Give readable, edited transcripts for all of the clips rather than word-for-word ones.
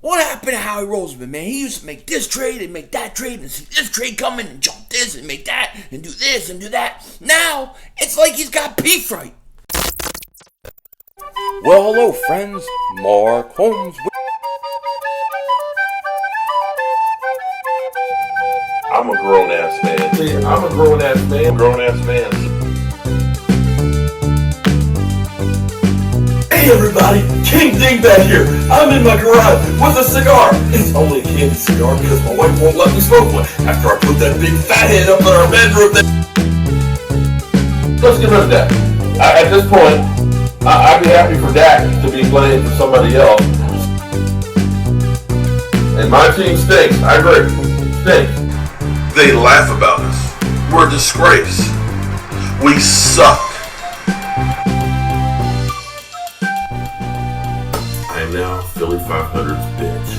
What happened to Howie Roseman, man? He used to make this trade and make that trade and see this trade coming and jump this and make that and do this and do that. Now, it's like he's got beef right. Well, hello, friends. Mark Holmes. I'm a grown-ass man. See, I'm a grown-ass man. Grown-ass man. Hey everybody, King Dingbat here. I'm in my garage with a cigar. It's only a candy cigar because my wife won't let me smoke one after I put that big fat head up in our bedroom. Let's get rid of that. At this point, I'd be happy for Dak to be playing for somebody else. And my team stinks. I agree. Stinks. They laugh about us. We're a disgrace. We suck. I am now Philly 500's bitch.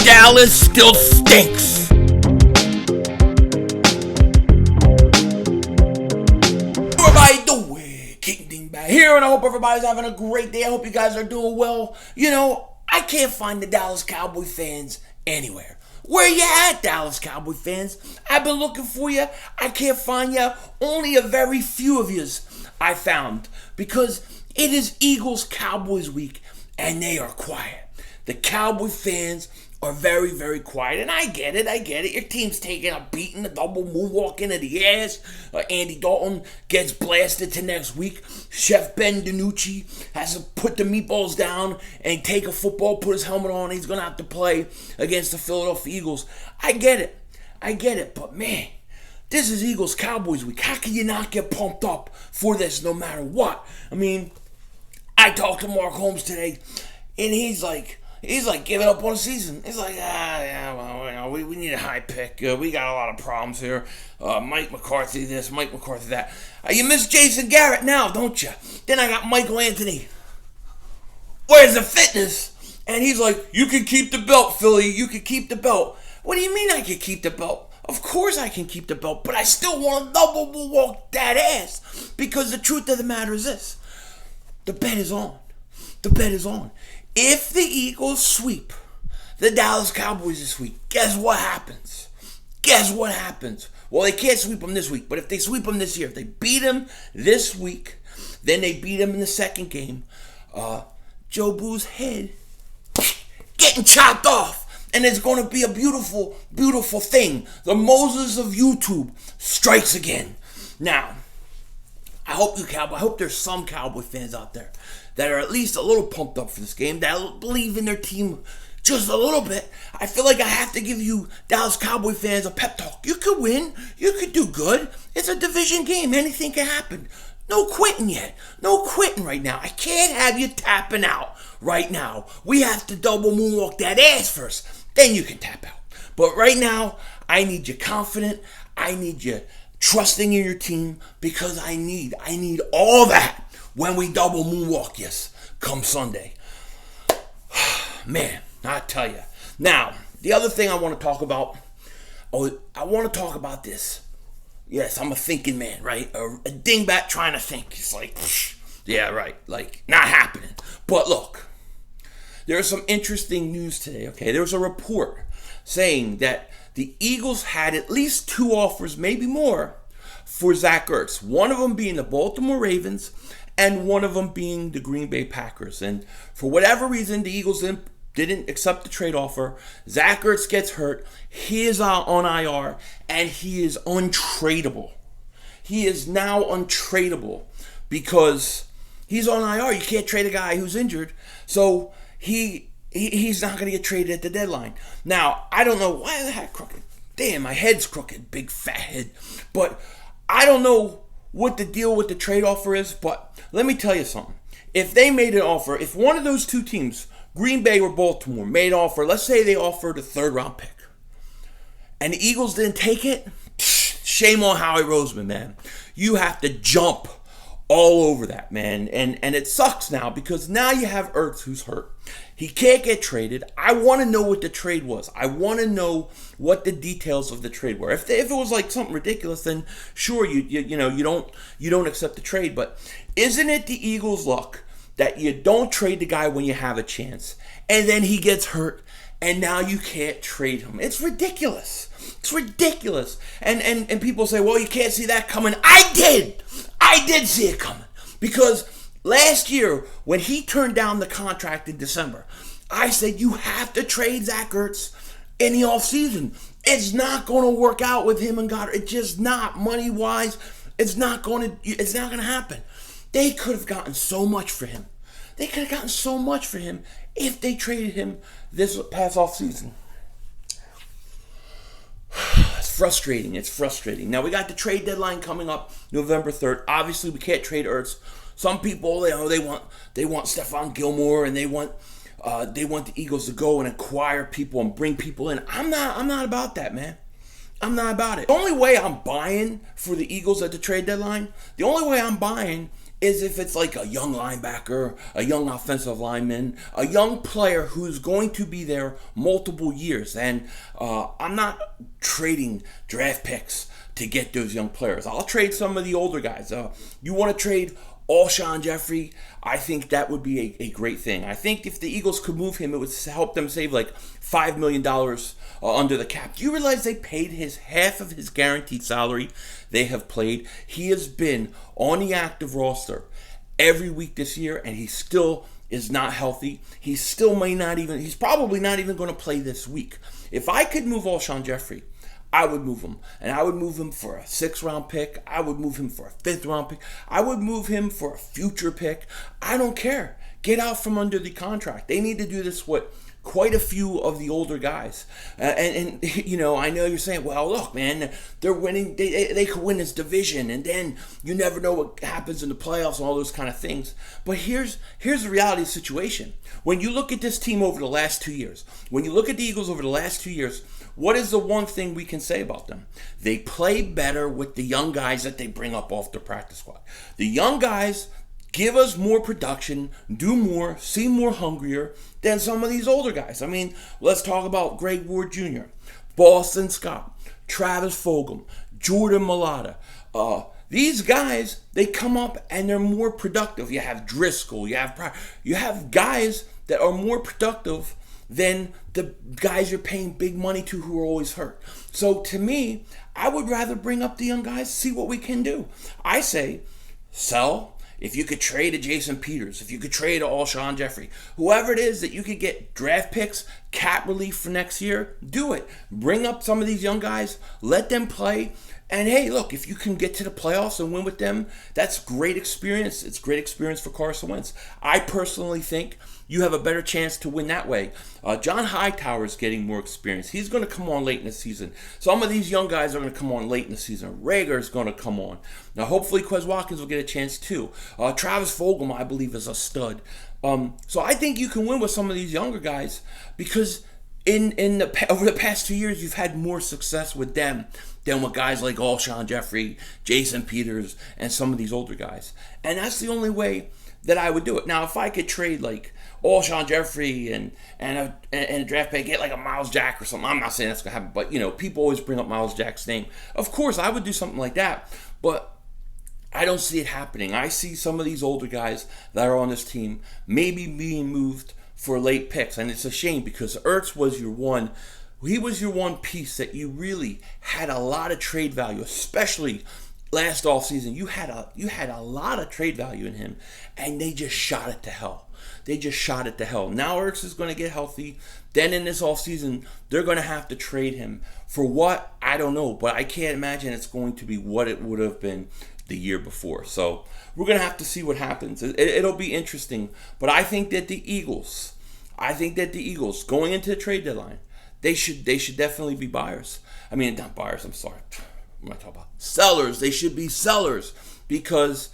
Dallas still stinks. Everybody doing? King Dingbat here, and I hope everybody's having a great day. I hope you guys are doing well. You know, I can't find the Dallas Cowboy fans anywhere. Where you at, Dallas Cowboy fans? I've been looking for you. I can't find you. Only a very few of yous I found, because it is Eagles-Cowboys week, and they are quiet. The Cowboy fans are very, very quiet, and I get it. Your team's taking a beating, a double moonwalk into the ass. Andy Dalton gets blasted to next week. Chef Ben DiNucci has to put the meatballs down and take a football, put his helmet on. He's going to have to play against the Philadelphia Eagles. I get it, but man, this is Eagles-Cowboys week. How can you not get pumped up for this no matter what? I mean, I talked to Mark Holmes today, and he's like giving up on the season. He's like, we need a high pick. We got a lot of problems here. Mike McCarthy this, Mike McCarthy that. You miss Jason Garrett now, don't you? Then I got Michael Anthony. Where's the fitness? And he's like, you can keep the belt, Philly. You can keep the belt. What do you mean I can keep the belt? Of course I can keep the belt, but I still want to double walk that ass. Because the truth of the matter is this. The bet is on. The bet is on. If the Eagles sweep the Dallas Cowboys this week, guess what happens? Well, they can't sweep them this week, but if they sweep them this year, if they beat them this week, then they beat them in the second game, Joe Boo's head getting chopped off. And it's going to be a beautiful, beautiful thing. The Moses of YouTube strikes again. Now, I hope there's some Cowboy fans out there that are at least a little pumped up for this game, that believe in their team just a little bit. I feel like I have to give you Dallas Cowboy fans a pep talk. You could win. You could do good. It's a division game. Anything can happen. No quitting yet. No quitting right now. I can't have you tapping out right now. We have to double moonwalk that ass first. Then you can tap out. But right now, I need you confident. I need you trusting in your team, because I need all that when we double moonwalk yes come Sunday. Man, I tell you. Now, the other thing I want to talk about, this. Yes, I'm a thinking man, right? A dingbat trying to think. It's like, yeah, right. Like, not happening. But look, there's some interesting news today, okay? There was a report saying that the Eagles had at least 2 offers, maybe more, for Zach Ertz. One of them being the Baltimore Ravens, and one of them being the Green Bay Packers. And for whatever reason, the Eagles didn't accept the trade offer. Zach Ertz gets hurt. He is on IR, and he is untradeable. He is now untradeable because he's on IR. You can't trade a guy who's injured. So he's not going to get traded at the deadline. Now, I don't know why the heck crooked. Damn, my head's crooked, big fat head. But I don't know what the deal with the trade offer is, but let me tell you something. If they made an offer, if one of those two teams, Green Bay or Baltimore, made an offer, let's say they offered a 3rd-round pick, and the Eagles didn't take it, shame on Howie Roseman, man. You have to jump all over that, man. And it sucks now, because now you have Ertz, who's hurt. He can't get traded. I want to know what the trade was. I want to know what the details of the trade were. If it was like something ridiculous, then sure, you don't accept the trade. But isn't it the Eagles' luck that you don't trade the guy when you have a chance, and then he gets hurt, and now you can't trade him. It's ridiculous. It's ridiculous. And people say, well, you can't see that coming. I did see it coming. Because last year, when he turned down the contract in December, I said, you have to trade Zach Ertz in the offseason. It's not going to work out with him and Goddard. It's just not. Money-wise, it's not going to happen. They could have gotten so much for him. They could have gotten so much for him if they traded him this past offseason. It's frustrating. It's frustrating. Now, we got the trade deadline coming up November 3rd. Obviously, we can't trade Ertz. Some people, they want Stephon Gilmore, and they want the Eagles to go and acquire people and bring people in. I'm not about that, man. I'm not about it. The only way I'm buying for the Eagles at the trade deadline, the only way I'm buying is if it's like a young linebacker, a young offensive lineman, a young player who's going to be there multiple years. And I'm not trading draft picks to get those young players. I'll trade some of the older guys. You want to trade Alshon Jeffery? I think that would be a great thing. I think if the Eagles could move him, it would help them save like $5 million under the cap. Do you realize they paid half of his guaranteed salary they have played? He has been on the active roster every week this year, and he still is not healthy. He's probably not even going to play this week. If I could move Alshon Jeffery, I would move him. And I would move him for a 6th round pick. I would move him for a 5th round pick. I would move him for a future pick. I don't care. Get out from under the contract. They need to do this with quite a few of the older guys. And you know, I know you're saying, well, look, man, they're winning. They could win this division, and then you never know what happens in the playoffs and all those kind of things. But here's the reality of the situation. When you look at this team over the last 2 years, when you look at the Eagles over the last 2 years, what is the one thing we can say about them? They play better with the young guys that they bring up off the practice squad. The young guys give us more production, do more, seem more hungrier than some of these older guys. I mean, let's talk about Greg Ward Jr., Boston Scott, Travis Fulgham, Jordan Mailata. These guys, they come up and they're more productive. You have Driscoll, you have guys that are more productive than the guys you're paying big money to who are always hurt. So to me, I would rather bring up the young guys, see what we can do. I say, sell. If you could trade a Jason Peters, if you could trade a Alshon Jeffery, whoever it is that you could get draft picks, cap relief for next year, do it. Bring up some of these young guys, let them play. And hey, look, if you can get to the playoffs and win with them, that's great experience. It's great experience for Carson Wentz. I personally think you have a better chance to win that way. John Hightower is getting more experience. He's going to come on late in the season. Some of these young guys are going to come on late in the season. Rager is going to come on. Now, hopefully, Quez Watkins will get a chance too. Travis Fulgham, I believe, is a stud. So I think you can win with some of these younger guys because over the past 2 years, you've had more success with them than with guys like Alshon Jeffery, Jason Peters, and some of these older guys. And that's the only way that I would do it. Now, if I could trade like Alshon Jeffery and a draft pick, get like a Miles Jack or something, I'm not saying that's going to happen, but, you know, people always bring up Miles Jack's name. Of course, I would do something like that, but I don't see it happening. I see some of these older guys that are on this team maybe being moved for late picks, and it's a shame because Ertz was your one. He was your one piece that you really had a lot of trade value, especially last offseason. You had a lot of trade value in him, and they just shot it to hell. Now Ertz is going to get healthy. Then in this offseason, they're going to have to trade him for what? I don't know, but I can't imagine it's going to be what it would have been the year before. So we're going to have to see what happens. It'll be interesting, but I think that the Eagles going into the trade deadline, they should definitely be buyers. I mean, not buyers, I'm sorry. What am I talking about? Sellers. They should be sellers because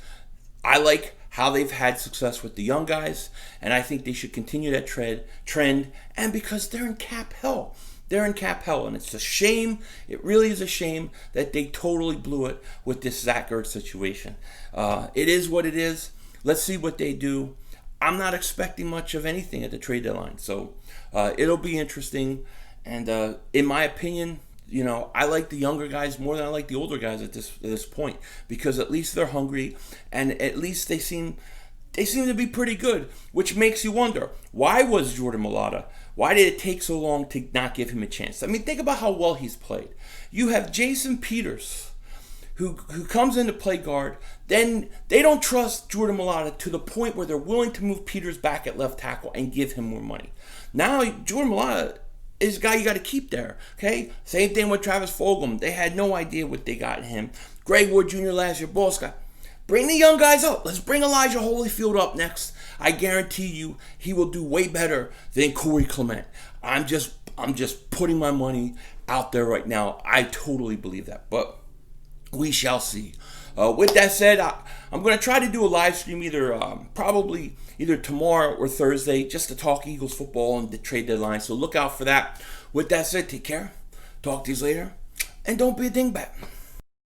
I like how they've had success with the young guys, and I think they should continue that trend, and because they're in cap hell. And it's a shame. It really is a shame that they totally blew it with this Zach Ertz situation. It is what it is. Let's see what they do. I'm not expecting much of anything at the trade deadline, so it'll be interesting. And in my opinion, you know, I like the younger guys more than I like the older guys at this point because at least they're hungry and at least they seem they seem to be pretty good, which makes you wonder, why was Jordan Mailata, why did it take so long to not give him a chance? I mean, think about how well he's played. You have Jason Peters, who comes in to play guard. Then they don't trust Jordan Mailata to the point where they're willing to move Peters back at left tackle and give him more money. Now, Jordan Mailata is a guy you got to keep there, okay? Same thing with Travis Fulgham. They had no idea what they got in him. Greg Ward Jr. last year, boss guy. Bring the young guys up. Let's bring Elijah Holyfield up next. I guarantee you he will do way better than Corey Clement. I'm just putting my money out there right now. I totally believe that, but we shall see. With that said, I'm going to try to do a live stream probably either tomorrow or Thursday just to talk Eagles football and the trade deadline. So look out for that. With that said, take care. Talk to you later. And don't be a dingbat.